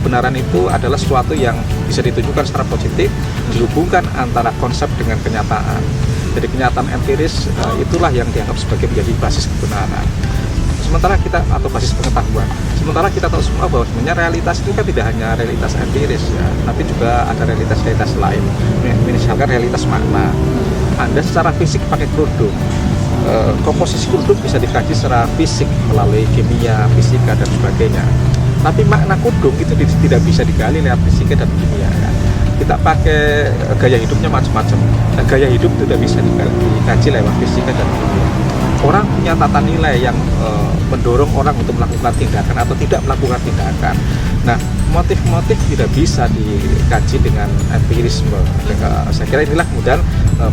kebenaran itu adalah sesuatu yang bisa ditunjukkan secara positif, dihubungkan antara konsep dengan kenyataan. Jadi kenyataan empiris itulah yang dianggap sebagai menjadi basis kebenaran. Sementara kita, atau basis pengetahuan. Sementara kita tahu semua bahwa sebenarnya realitas itu kan tidak hanya realitas empiris ya, tapi juga ada realitas-realitas lain. Misalkan realitas makna. Anda secara fisik pakai kerudung, komposisi kerudung bisa dikaji secara fisik melalui kimia, fisika dan sebagainya. Tapi makna kerudung itu tidak bisa digali lewat fisika dan kimia kan. Kita pakai gaya hidupnya macam-macam. Nah, gaya hidup itu tidak bisa dikaji lewat fisika dan kimia. Orang punya tata nilai yang mendorong orang untuk melakukan tindakan atau tidak melakukan tindakan. Nah, motif-motif tidak bisa dikaji dengan empirisme. Saya kira inilah kemudian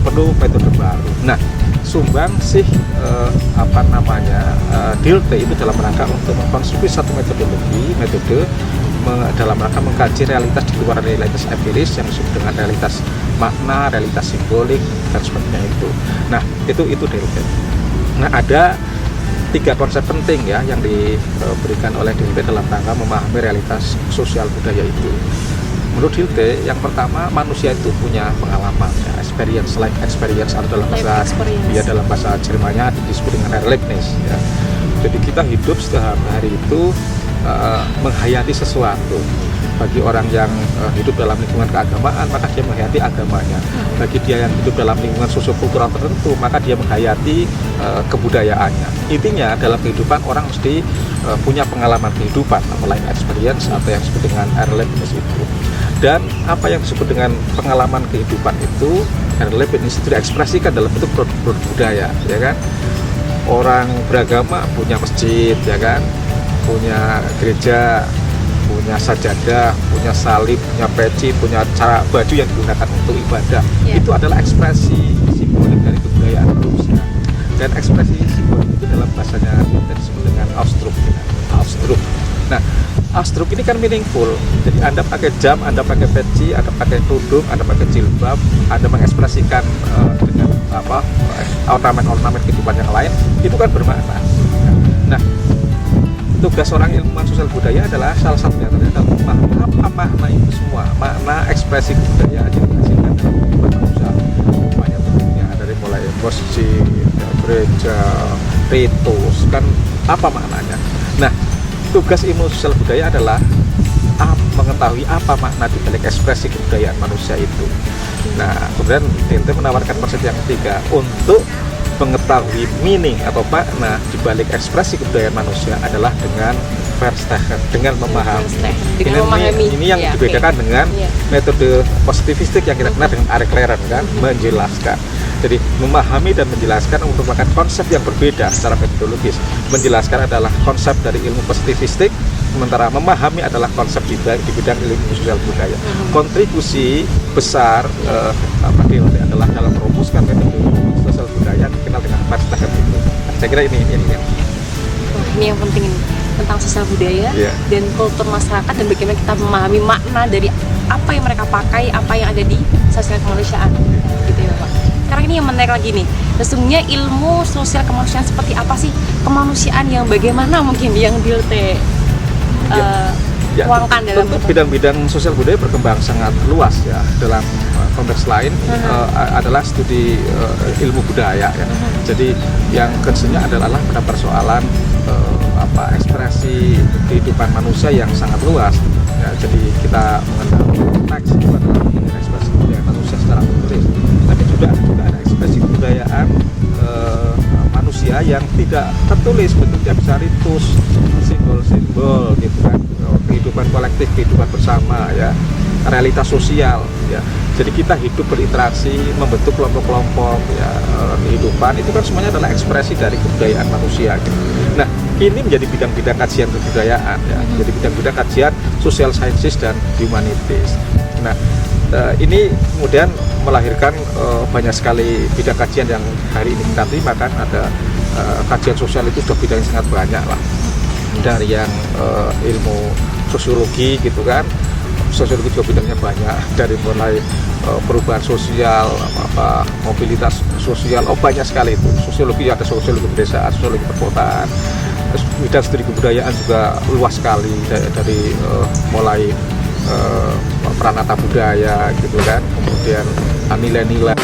perlu metode baru. Nah, sumbangsih DILT itu dalam rangka untuk mengkonstruksi satu metode dalam rangka mengkaji realitas di luar realitas empiris yang disebut dengan realitas makna, realitas simbolik dan sebagainya itu. Nah, itu DILT. Nah, ada 3 konsep penting ya yang diberikan oleh DILT dalam rangka memahami realitas sosial budaya itu. Menurut DILT, yang pertama, manusia itu punya pengalaman ya, experience, life experience, atau dalam bahasa Jermannya disebut dengan Erlebnis ya. Jadi kita hidup sehari-hari itu menghayati sesuatu. Bagi orang yang hidup dalam lingkungan keagamaan, maka dia menghayati agamanya. Bagi dia yang hidup dalam lingkungan sosiokultural tertentu, maka dia menghayati kebudayaannya. Intinya dalam kehidupan orang mesti punya pengalaman kehidupan, atau life experience, atau yang disebut dengan Erlebnis itu. Dan apa yang disebut dengan pengalaman kehidupan itu, Erlebnis itu diekspresikan dalam bentuk produk budaya, ya kan? Orang beragama punya masjid, ya kan? Punya gereja, punya sajadah, punya salib, punya peci, punya cara baju yang digunakan untuk ibadah. Itu adalah ekspresi simbolik dari kebudayaan manusia. Dan ekspresi simbolik itu dalam bahasanya disebut dengan Ausdruck. Nah, Ausdruck ini kan meaningful. Jadi Anda pakai jam, Anda pakai peci, Anda pakai kerudung, Anda pakai jilbab, Anda mengekspresikan dengan ornamen-ornamen kehidupan yang lain, itu kan bermakna. Nah, tugas seorang ilmuwan sosial budaya adalah salah satunya adalah memahami apa makna itu semua, makna ekspresi kebudayaan yang dihasilkan dalam kehidupan manusia. Banyak bentuknya, dari mulai masjid, gereja, ritus, kan apa maknanya. Nah, tugas ilmu sosial budaya adalah mengetahui apa makna di balik ekspresi kebudayaan manusia itu. Nah, kemudian DILT menawarkan konsep yang ketiga untuk mengetahui meaning atau makna di balik ekspresi kebudayaan manusia adalah dengan Verstehen, dengan memahami. Ini yang dibedakan dengan metode positivistik yang kita kenal dengan Arik Laren kan, menjelaskan. Jadi memahami dan menjelaskan merupakan konsep yang berbeda secara metodologis. Menjelaskan adalah konsep dari ilmu positivistik, sementara memahami adalah konsep di bidang ilmu sosial budaya. Kontribusi besar DILT adalah dalam merumuskan metode sosial budaya dikenal dengan Verstehen itu. Saya kira ini. Wah, ini yang penting ini, tentang sosial budaya dan kultur masyarakat, dan bagaimana kita memahami makna dari apa yang mereka pakai, apa yang ada di sosial kemanusiaan, gitu ya Pak. Sekarang ini yang menarik lagi nih, sesungguhnya ilmu sosial kemanusiaan seperti apa sih, kemanusiaan yang bagaimana mungkin yang DILT tuangkan dalam bidang-bidang sosial budaya berkembang sangat luas ya. Dalam konteks lain adalah studi ilmu budaya ya. Jadi yang concernnya adalah pada persoalan ekspresi kehidupan manusia yang sangat luas ya. Jadi kita mengenal teks itu adalah ekspresi budaya manusia secara tertulis, tapi juga ada ekspresi kebudayaan manusia yang tidak tertulis, bentuknya bisa ritus, simbol-simbol gitu kan, kehidupan kolektif, kehidupan bersama ya, realitas sosial ya. Jadi kita hidup berinteraksi, membentuk kelompok-kelompok ya, kehidupan itu kan semuanya adalah ekspresi dari kebudayaan manusia gitu. Nah, ini menjadi bidang-bidang kajian kebudayaan ya, jadi bidang-bidang kajian social sciences dan humanities. Nah, ini kemudian melahirkan banyak sekali bidang kajian yang hari ini kita terima kan. Ada kajian sosial itu sudah bidangnya sangat banyak lah, dari yang ilmu sosiologi gitu kan. Sosiologi juga bidangnya banyak, dari mulai perubahan sosial, mobilitas sosial, banyak sekali itu. Sosiologi ada sosiologi pedesaan, sosiologi perkotaan, bidang studi kebudayaan juga luas sekali dari mulai peranata budaya gitu kan, kemudian nilai-nilai